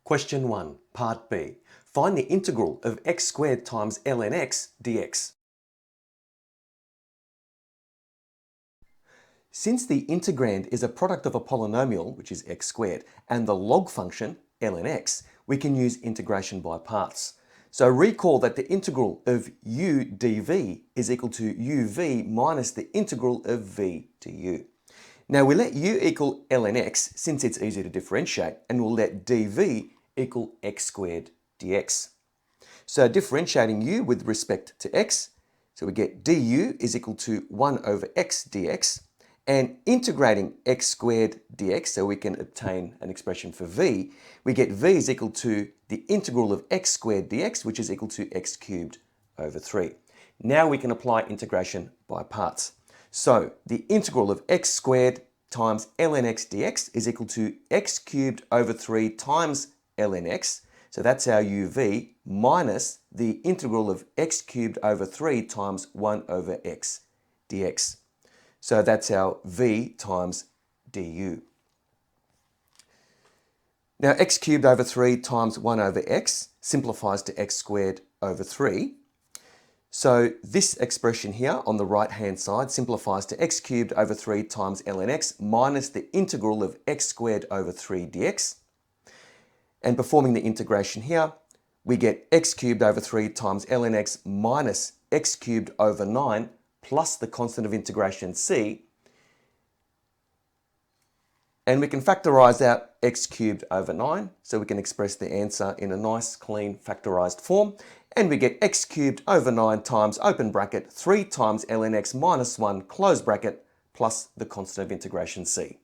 Question 1, Part B. Find the integral of x squared times ln x dx. Since the integrand is a product of a polynomial, which is x squared, and the log function, ln x, we can use integration by parts. So recall that the integral of u dv is equal to uv minus the integral of v du. Now we let u equal ln x since it's easy to differentiate, and we'll let dv equal x squared dx. So differentiating u with respect to x, so we get du is equal to 1 over x dx, and integrating x squared dx, so we can obtain an expression for v, we get v is equal to the integral of x squared dx, which is equal to x cubed over 3. Now we can apply integration by parts. So the integral of x squared times ln x dx is equal to x cubed over 3 times ln x, so that's our uv, minus the integral of x cubed over 3 times 1 over x dx. So that's our v times du. Now x cubed over 3 times 1 over x simplifies to x squared over 3. So this expression here on the right hand side simplifies to x cubed over 3 times ln x minus the integral of x squared over 3 dx. And performing the integration here, we get x cubed over 3 times ln x minus x cubed over 9 plus the constant of integration c. And we can factorise out x cubed over 9, so we can express the answer in a nice clean factorised form. And we get x cubed over 9 times open bracket 3 times ln x minus 1 close bracket plus the constant of integration c.